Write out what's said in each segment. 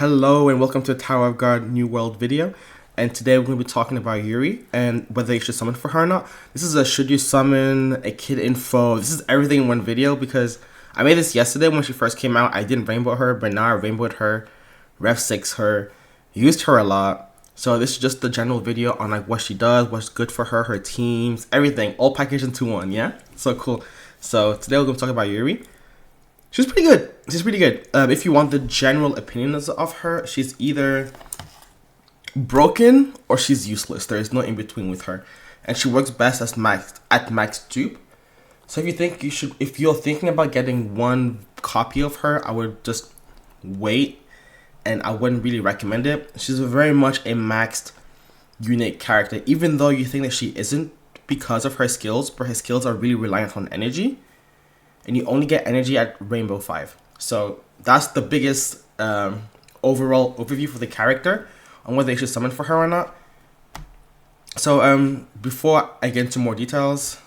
Hello and welcome to a Tower of God New World video. And today we're going to be talking about Yuri and whether you should summon for her or not. This is a should you summon, a kid info. This is everything in one video because I made this yesterday when she first came out. I didn't rainbow her, but now I rainbowed her, Rev 6 her, used her a lot. So this is just the general video on like what she does, what's good for her, her teams, everything, all packaged into one, yeah? So cool. So today we're going to talk about Yuri. She's pretty good. She's pretty good. If you want the general opinions of her, she's either broken or she's useless. There is no in between with her, and she works best as max dupe. So if you think you should, if you're thinking about getting one copy of her, I would just wait, and I wouldn't really recommend it. She's very much a maxed unit character, even though you think that she isn't because of her skills, but her skills are really reliant on energy. And you only get energy at Rainbow 5. So that's the biggest overall overview for the character on whether they should summon for her or not. So before I get into more details,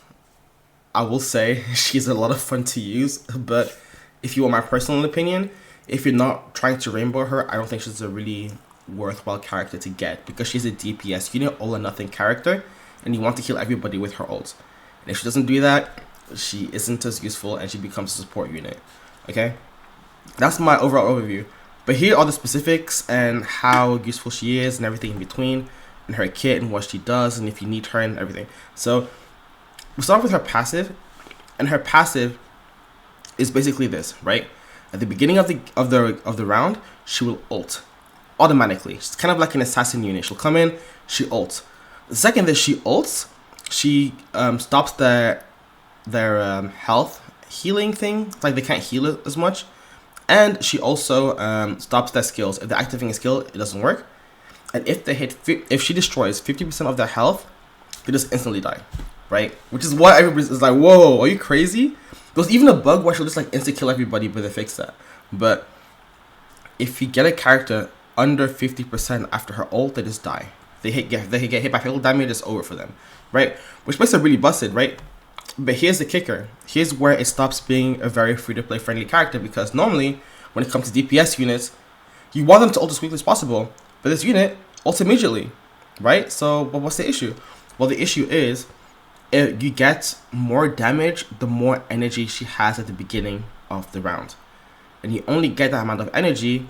I will say she's a lot of fun to use. But if you want my personal opinion, if you're not trying to rainbow her, I don't think she's a really worthwhile character to get, because she's a DPS unit, all or nothing character, and you want to kill everybody with her ult. And if she doesn't do that, she isn't as useful and she becomes a support unit. Okay, that's my overall overview, but here are the specifics and how useful she is and everything in between, and her kit and what she does and if you need her and everything. So we'll start with her passive, and her passive is basically this, right? At the beginning of the round, she will ult automatically. She's kind of like an assassin unit. She'll come in, she ults. The second that she ults, she stops their health healing thing. It's like they can't heal it as much, and she also stops their skills. If they're activating a skill, it doesn't work, and if they hit if she destroys 50% of their health, they just instantly die, right? Which is why everybody is like, whoa, are you crazy? There was even a bug where she'll just like insta kill everybody, but they fixed that. But if you get a character under 50% after her ult, they just die. They get hit by fatal damage, it's over for them, right? Which makes her really busted, right? But here's the kicker. Here's where it stops being a very free-to-play friendly character, because normally, when it comes to DPS units, you want them to ult as quickly as possible. But this unit ults immediately, right? So, but what's the issue? Well, the issue is, you get more damage the more energy she has at the beginning of the round. And you only get that amount of energy,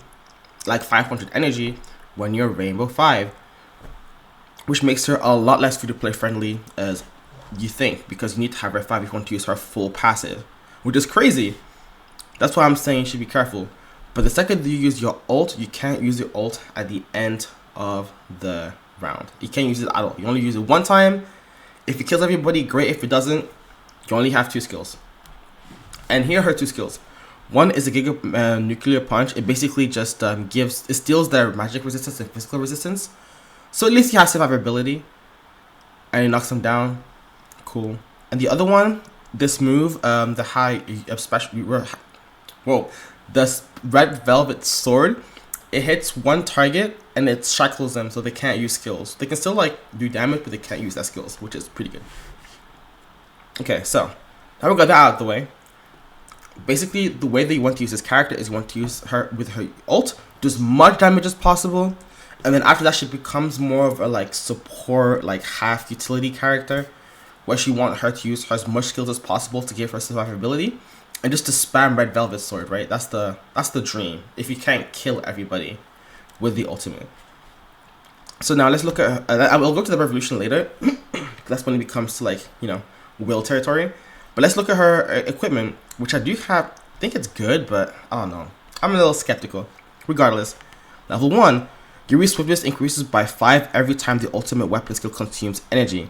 like 500 energy, when you're Rainbow 5. Which makes her a lot less free-to-play friendly as you think, because you need to have her 5 if you want to use her full passive, which is crazy. That's why I'm saying you should be careful. But the second you use your ult, you can't use your ult at the end of the round. You can't use it at all. You only use it one time. If it kills everybody, great. If it doesn't, you only have 2 skills. And here are her 2 skills. One is a Giga Nuclear Punch. It basically just steals their magic resistance and physical resistance. So at least you have survivability, and it knocks them down. Cool. And the other one, this move, the red velvet sword, it hits one target and it shackles them so they can't use skills. They can still like do damage, but they can't use their skills, which is pretty good. Okay, so now we got that out of the way. Basically, the way that you want to use this character is you want to use her with her ult, do as much damage as possible, and then after that she becomes more of a like support, like half utility character, where she want her to use her as much skills as possible to give her survivability, and just to spam red velvet sword, right? That's the dream, if you can't kill everybody with the ultimate. So now let's look at I will go to the revolution later. That's when it becomes to like, you know, will territory. But let's look at her equipment, which I think it's good, but I don't know, I'm a little skeptical. Regardless, level 1, Yuri's swiftness increases by 5 every time the ultimate weapon skill consumes energy.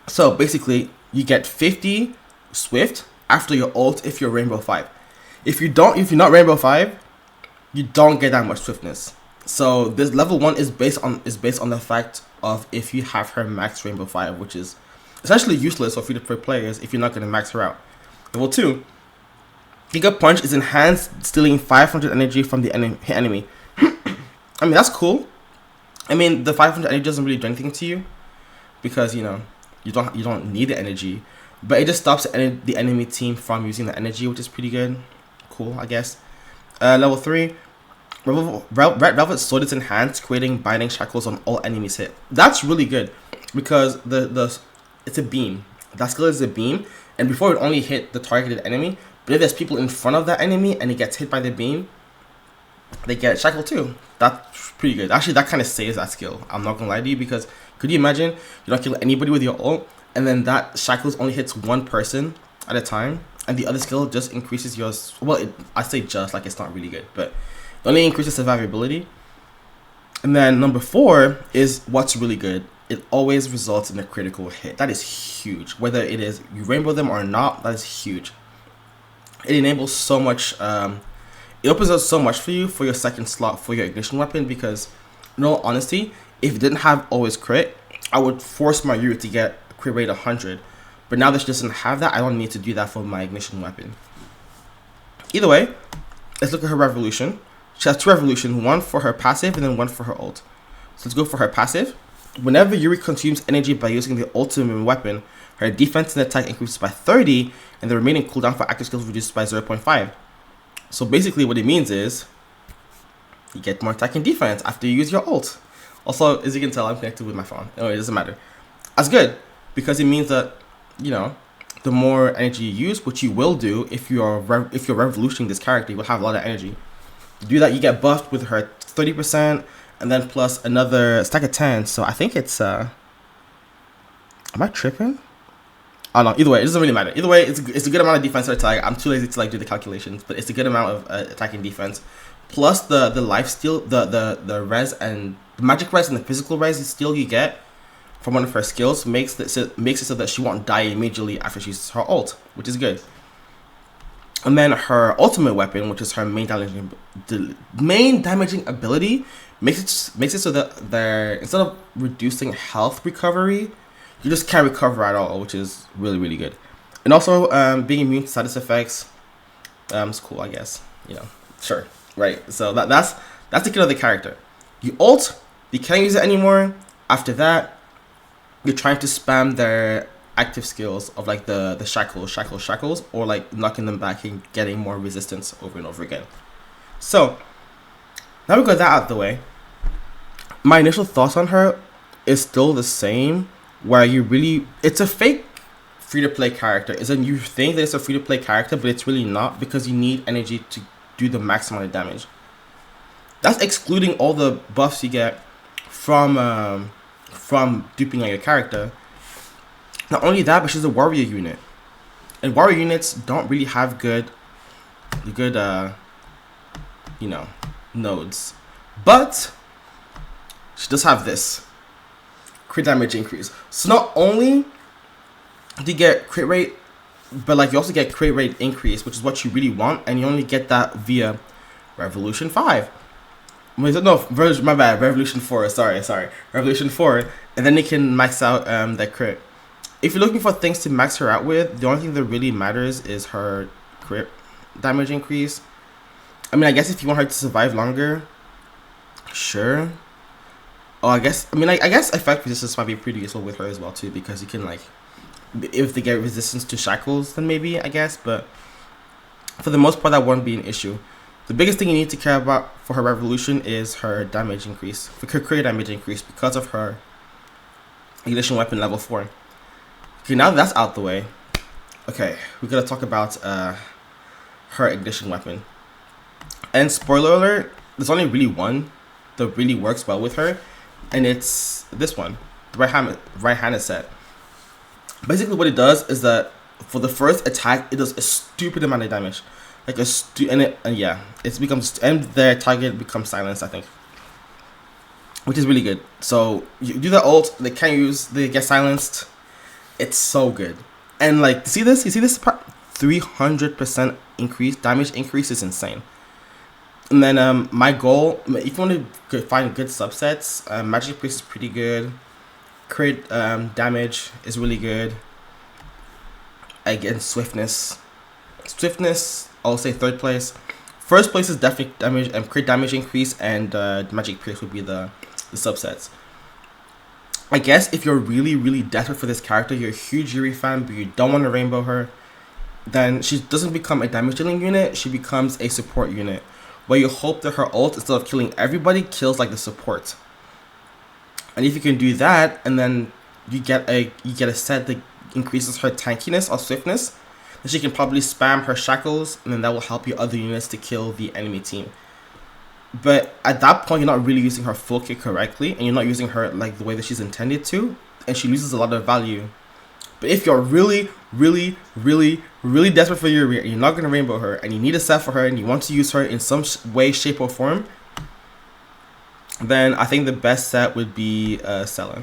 So basically, you get 50 swift after your ult if you're Rainbow 5. If you're not Rainbow 5, you don't get that much swiftness. So this level 1 is based on the fact of if you have her max Rainbow 5, which is essentially useless for free-to-play players if you're not going to max her out. Level 2, Giga Punch is enhanced, stealing 500 energy from the enemy. I mean, that's cool. I mean, the 500 energy doesn't really do anything to you, because you know you don't need the energy, but it just stops the enemy team from using the energy, which is pretty good. Cool, I guess. Level 3, Red Velvet Sword is enhanced, creating binding shackles on all enemies hit. That's really good because the it's a beam. That skill is a beam, and before it only hit the targeted enemy. But if there's people in front of that enemy and it gets hit by the beam, they get shackled too. That's pretty good. Actually, that kind of saves that skill. I'm not gonna lie to you, because could you imagine you don't kill anybody with your ult, and then that shackles only hits one person at a time, and the other skill just increases yours. Well, I say just, like, it's not really good, but it only increases survivability. And then number 4 is what's really good. It always results in a critical hit. That is huge. Whether it is you rainbow them or not, that is huge. It enables so much. It opens up so much for you for your second slot for your ignition weapon, because in all honesty, if it didn't have always crit, I would force my Yuri to get a crit rate 100. But now that she doesn't have that, I don't need to do that for my ignition weapon. Either way, let's look at her revolution. She has 2 revolution, one for her passive and then one for her ult. So let's go for her passive. Whenever Yuri consumes energy by using the ultimate weapon, her defense and attack increases by 30, and the remaining cooldown for active skills reduces by 0.5. So basically what it means is you get more attack and defense after you use your ult. Also, as you can tell, I'm connected with my phone. Anyway, it doesn't matter. That's good, because it means that, you know, the more energy you use, which you will do if you're revolutioning this character, you will have a lot of energy. To do that, you get buffed with her 30%, and then plus another stack of 10. So I think it's am I tripping? Oh no, either way, it doesn't really matter. Either way, it's a good amount of defense or attack. I'm too lazy to like do the calculations, but it's a good amount of attack and defense. Plus the life steal, the res and the magic res and the physical res steal you get from one of her skills makes it so that she won't die immediately after she uses her ult, which is good. And then her ultimate weapon, which is her main damaging ability, makes it so that instead of reducing health recovery, you just can't recover at all, which is really, really good. And also, being immune to status effects, is cool, I guess. You know, sure, right? So that's the kit of the character. You ult, you can't use it anymore. After that, you're trying to spam their active skills of like the shackles, or like knocking them back and getting more resistance over and over again. So now we got that out of the way. My initial thoughts on her is still the same. Where it's a fake free-to-play character. You think that it's a free-to-play character, but it's really not, because you need energy to do the max amount of damage. That's excluding all the buffs you get from duping on your character. Not only that, but she's a warrior unit, and warrior units don't really have good nodes. But she does have this crit damage increase. So not only do you get crit rate, but like you also get crit rate increase, which is what you really want, and you only get that via Revolution 5. No, my bad, Revolution 4, sorry. Revolution 4, and then you can max out that crit. If you're looking for things to max her out with, the only thing that really matters is her crit damage increase. I mean, I guess if you want her to survive longer, sure. Oh, I guess effect resistance might be pretty useful with her as well too, because you can, like, if they get resistance to shackles, then maybe, I guess, but for the most part that won't be an issue. The biggest thing you need to care about for her revolution is her damage increase, for her crit damage increase, because of her ignition weapon level 4. Okay, now that that's out the way, okay, we gotta talk about her ignition weapon. And spoiler alert, there's only really one that really works well with her, and it's this one, the right-handed set. Basically what it does is that for the first attack, it does a stupid amount of damage. Like and their target becomes silenced, I think. Which is really good. So you do the ult, they get silenced. It's so good. And like, you see this part? 300% increase, damage increase is insane. And then my goal, if you want to find good subsets, Magic Priest is pretty good. Crit damage is really good. Again, Swiftness, I'll say 3rd place. 1st place is definitely damage and crit damage increase, and Magic Priest would be the subsets. I guess if you're really, really desperate for this character, you're a huge Yuri fan, but you don't want to rainbow her, then she doesn't become a damage dealing unit, she becomes a support unit. where you hope that her ult, instead of killing everybody, kills like the support. And if you can do that, and then you get a set that increases her tankiness or swiftness, then she can probably spam her shackles, and then that will help your other units to kill the enemy team. But at that point, you're not really using her full kit correctly, and you're not using her like the way that she's intended to, and she loses a lot of value. But if you're really, really, really, really desperate for Yuri, and you're not going to rainbow her, and you need a set for her, and you want to use her in some way, shape, or form, then I think the best set would be Sela.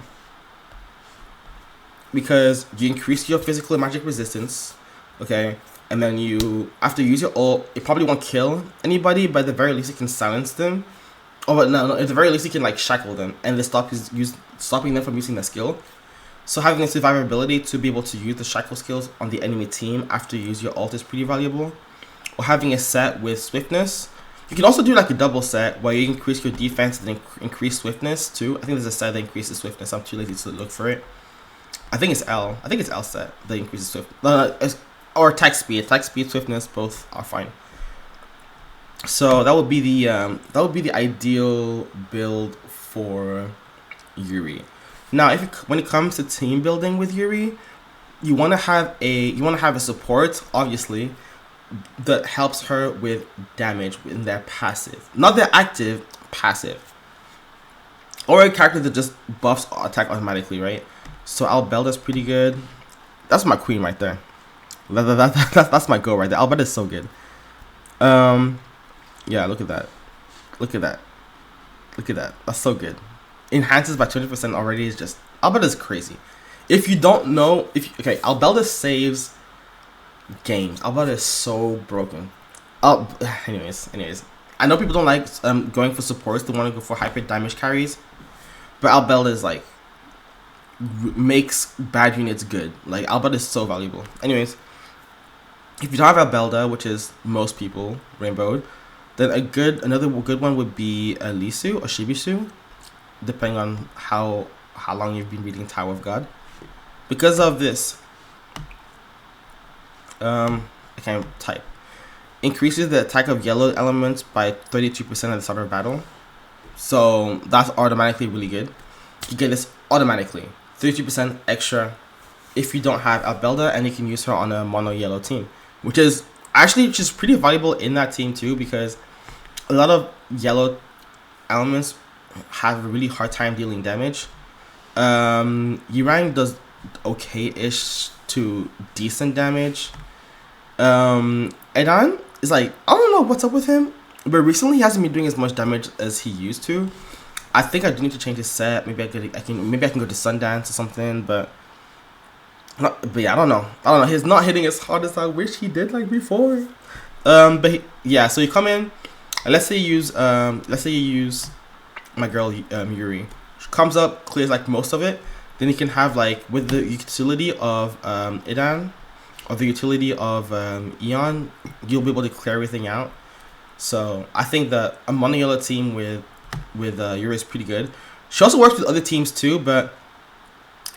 Because you increase your physical and magic resistance, okay? And then you, after you use your ult, it probably won't kill anybody, but at the very least it can silence them. Oh, but no, at the very least it can like shackle them, and this stopping them from using the skill. So having a survivability to be able to use the shackle skills on the enemy team after you use your ult is pretty valuable. Or having a set with swiftness. You can also do like a double set where you increase your defense and then increase swiftness too. I think there's a set that increases swiftness. I'm too lazy to look for it. I think it's L. I think it's L set that increases swiftness. Or attack speed. Attack speed, swiftness, both are fine. So that would be the ideal build for Yuri. Now, when it comes to team building with Yuri, you want to have a support, obviously, that helps her with damage in their passive, not their active, passive, or a character that just buffs attack automatically, right? So Albelda's pretty good. That's my queen right there. That's my goal right there. Albelda's so good. Yeah, look at that. Look at that. Look at that. That's so good. Enhances by 20% already is just... Albelda is crazy. If you don't know... Okay, Albelda saves games. Albelda is so broken. Anyways. I know people don't like going for supports. They want to go for hyper damage carries. But Albelda is like... makes bad units good. Like, Albelda is so valuable. Anyways. If you don't have Albelda, which is most people, rainbowed, then another good one would be Lisu or Shibisu, depending on how long you've been reading Tower of God. Because of this, I can't type. Increases the attack of yellow elements by 32% at the start of battle. So that's automatically really good. You get this automatically, 32% extra if you don't have Albelda, and you can use her on a mono yellow team, which is actually just pretty valuable in that team too, because a lot of yellow elements have a really hard time dealing damage. Yuri does okay-ish to decent damage. Edan is like, I don't know what's up with him, but recently he hasn't been doing as much damage as he used to. I think I do need to change his set. Maybe I can go to Sundance or something, but yeah, I don't know. He's not hitting as hard as I wish he did like before. Yeah, so you come in, and let's say you use my girl Yuri. She comes up, clears like most of it. Then you can have like, with the utility of Edan or the utility of Eon, you'll be able to clear everything out. So I think that a mono yellow team with Yuri is pretty good. She also works with other teams too, but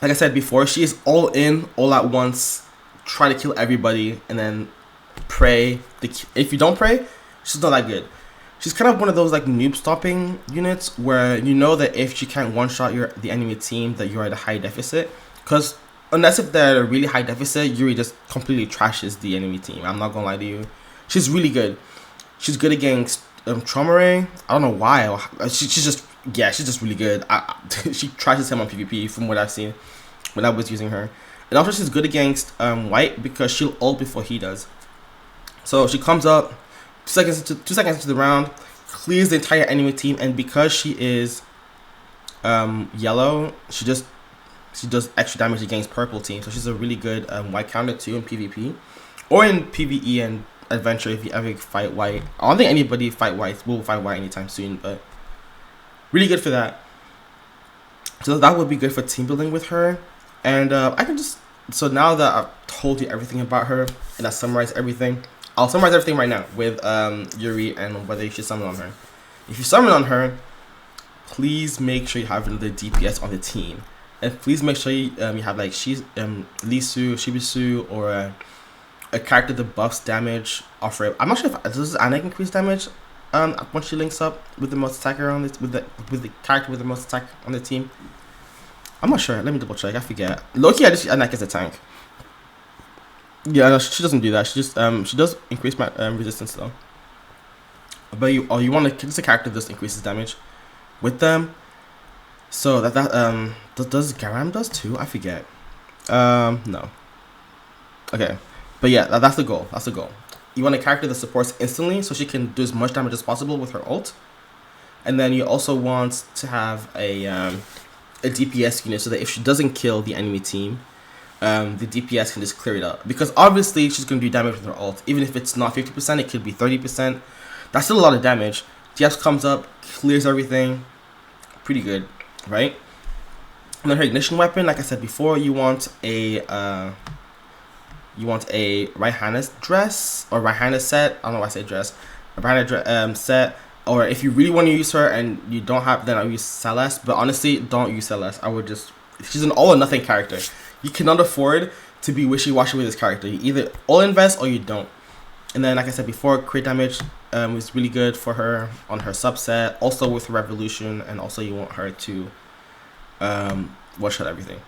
like I said before, she is all in, all at once, try to kill everybody, and then pray. If you don't pray, she's not that good. She's kind of one of those like noob stopping units where you know that if she can't one-shot the enemy team, that you're at a high deficit. Because unless if they're at a really high deficit, Yuri just completely trashes the enemy team. I'm not gonna lie to you. She's really good. She's good against Tromare. I don't know why. She's just really good. She trashes him on PvP from what I've seen when I was using her. And also she's good against White because she'll ult before he does. So she comes up 2 seconds into the round, clears the entire enemy team, and because she is yellow, she does extra damage against purple team. So she's a really good White counter too in PvP or in PvE and Adventure if you ever fight White. I don't think anybody will fight White anytime soon, but really good for that. So that would be good for team building with her. And so now that I've told you everything about her and I summarized everything, I'll summarize everything right now with Yuri and whether you should summon on her. If you summon on her, please make sure you have another DPS on the team. And please make sure you have like Lisu, Shibisu, or a character that buffs damage off her. I'm not sure if does Anik increase damage. once she links up with the most attacker on this, with the character with the most attack on the team. I'm not sure. Let me double check. I forget. Loki, I like as a tank. Yeah, no, she doesn't do that. She just she does increase my resistance though. But you want to just a character that just increases damage with them. So does Garam does too? I forget. No. Okay, but yeah, that's the goal. That's the goal. You want a character that supports instantly, so she can do as much damage as possible with her ult. And then you also want to have a DPS unit so that if she doesn't kill the enemy team, the DPS can just clear it up. Because obviously she's going to do damage with her ult. Even if it's not 50%, it could be 30%. That's still a lot of damage. DPS comes up, clears everything. Pretty good, right? And then her ignition weapon, like I said before, you want a right-handed dress or right-handed set. I don't know why I say dress. A right-handed set. Or if you really want to use her and you don't have, then I'll use Celeste. But honestly, don't use Celeste. I would just... She's an all or nothing character. You cannot afford to be wishy-washy with this character. You either all invest or you don't. And then, like I said before, crit damage is really good for her on her subset. Also with Revolution. And also you want her to one-shot everything.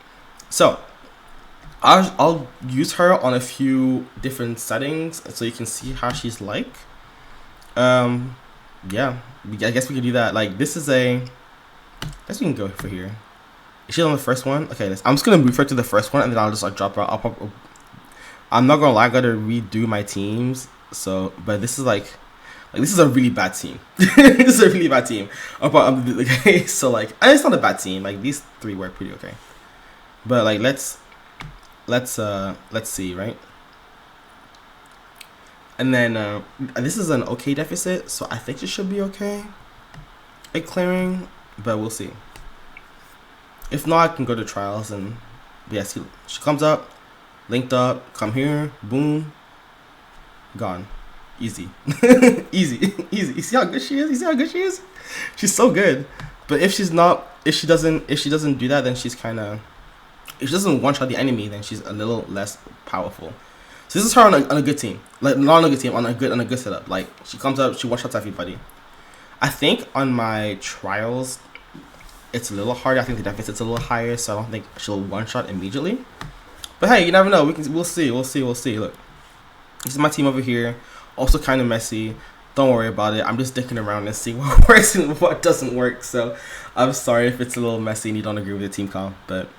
So, I'll use her on a few different settings so you can see how she's like. Yeah, I guess we could do that. Like, this is a... I guess we can go for here. Is she on the first one? Okay, I'm just going to refer to the first one, and then I'll just, like, drop her. I'm not going to lie, I got to redo my teams. So, but this is, like this is a really bad team. This is a really bad team. Okay, so, like, and it's not a bad team. Like, these three work pretty okay. But, like, let's see, right? And then this is an okay deficit, so I think it should be okay at clearing, but we'll see. If not, I can go to trials and yeah, see, she comes up, linked up, come here, boom, gone, easy, easy, easy. You see how good she is? You see how good she is? She's so good. But if she doesn't do that, then she's kind of, if she doesn't one shot the enemy, then she's a little less powerful. So this is her on a good team, like not on a good team, on a good setup. Like she comes up, she one shots everybody. I think on my trials, it's a little harder. I think the deficit's a little higher, so I don't think she'll one shot immediately. But hey, you never know. We'll see. Look, this is my team over here. Also kind of messy. Don't worry about it. I'm just dicking around and seeing what works and what doesn't work. So I'm sorry if it's a little messy and you don't agree with the team comp, but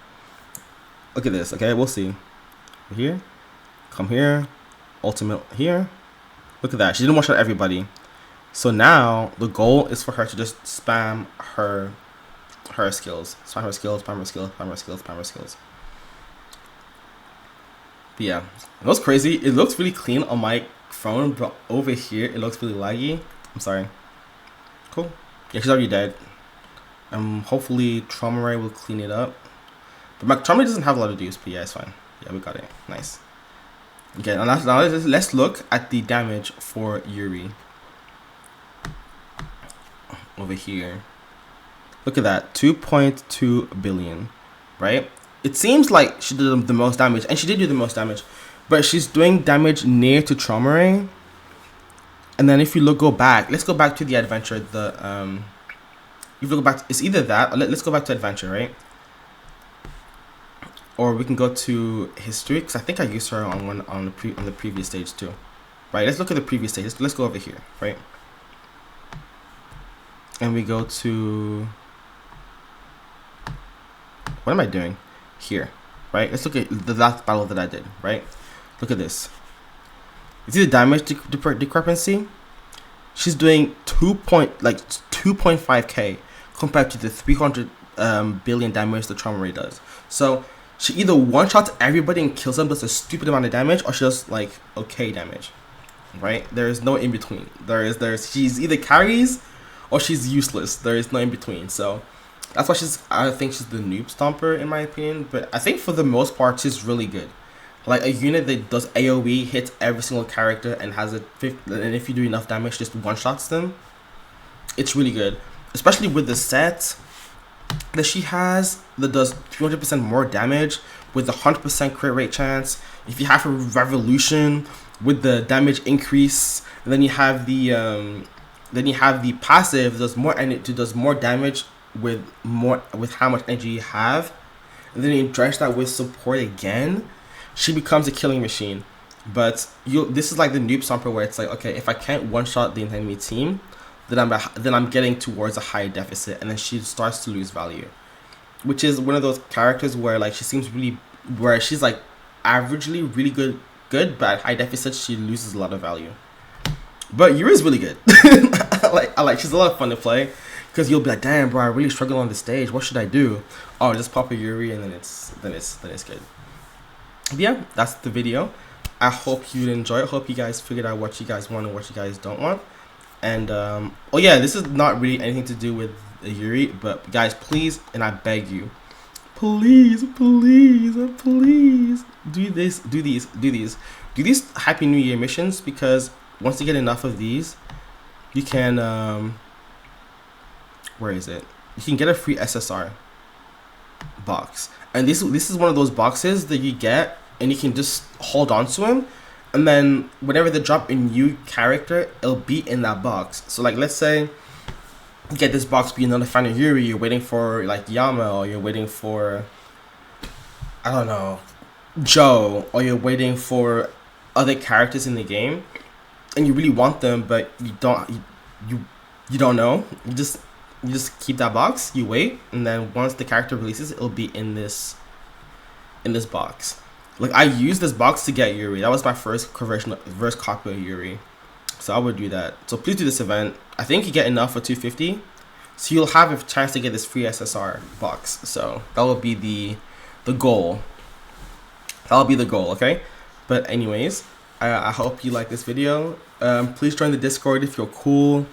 look at this. Okay, we'll see. Here. Come here, ultimate here. Look at that. She didn't one shot everybody. So now the goal is for her to just spam her skills. Spam her skills, spam her skills, spam her skills, spam her skills. But yeah, it looks crazy. It looks really clean on my phone, but over here it looks really laggy. I'm sorry. Cool. Yeah, she's already dead. Hopefully Trauma will clean it up. But my Trauma doesn't have a lot of use, but yeah, it's fine. Yeah, we got it. Nice. Okay, now let's look at the damage for Yuri. Over here. Look at that. 2.2 billion. Right? It seems like she did the most damage. And she did do the most damage. But she's doing damage near to Trauma Ray. And then if you go back. Let's go back to the adventure. If you go back, it's either that. Or let's go back to adventure, right? Or we can go to history, because I think I used her on the previous stage too. Right, let's look at the previous stage. Let's go over here, right? And we go to... What am I doing? Here, right? Let's look at the last battle that I did, right? Look at this. You see the damage discrepancy? She's doing 2.5k compared to the 300 billion damage the Trauma Ray does. So she either one-shots everybody and kills them, does a stupid amount of damage, or she does like okay damage, right? There is no in between. She's either carries or she's useless. There is no in between. So that's why I think she's the noob stomper in my opinion. But I think for the most part she's really good. Like a unit that does AOE, hits every single character and has and if you do enough damage, just one-shots them. It's really good, especially with the set that she has that does 300% more damage with the 100% crit rate chance. If you have her Revolution with the damage increase, and then you have the Then you have the passive, does more and does more damage with how much energy you have. And then you dredge that with support again. She becomes a killing machine. But this is like the noob stomper where it's like, okay, if I can't one shot the enemy team, then I'm getting towards a high deficit, and then she starts to lose value, which is one of those characters where like she seems really, where she's like averagely really good, but at high deficit she loses a lot of value. But Yuri is really good. I like she's a lot of fun to play, because you'll be like, damn bro, I really struggle on the stage. What should I do? Oh, just pop a Yuri and then it's good. But yeah, that's the video. I hope you enjoy it. Hope you guys figured out what you guys want and what you guys don't want. And oh yeah, this is not really anything to do with Yuri, but guys, please, and I beg you, please do these Happy New Year missions, because once you get enough of these, you can where is it? You can get a free SSR box, and this is one of those boxes that you get and you can just hold on to him, and then whenever they drop a new character, it'll be in that box. So like, let's say you get this box, but you're not a fan of Yuri, you're waiting for like Yama, or you're waiting for, I don't know, Joe, or you're waiting for other characters in the game, and you really want them, but you don't know. You just keep that box, you wait, and then once the character releases, it'll be in this box. Like, I used this box to get Yuri. That was my first copy of Yuri. So I would do that. So please do this event. I think you get enough for 250. So you'll have a chance to get this free SSR box. So that will be the goal. That'll be the goal, okay? But anyways, I hope you like this video. Please join the Discord if you're cool.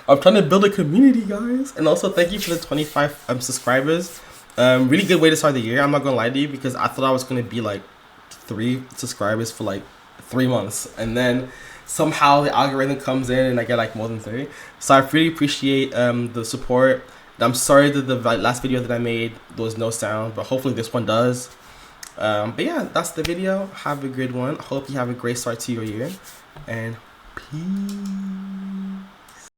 I'm trying to build a community, guys. And also thank you for the 25 subscribers. Really good way to start the year. I'm not gonna lie to you, because I thought I was gonna be like 3 subscribers for like 3 months, and then somehow the algorithm comes in and I get like more than 3. So I really appreciate the support. I'm sorry that the last video that I made, there was no sound, but hopefully this one does. But yeah, that's the video. Have a good one. Hope you have a great start to your year, and peace.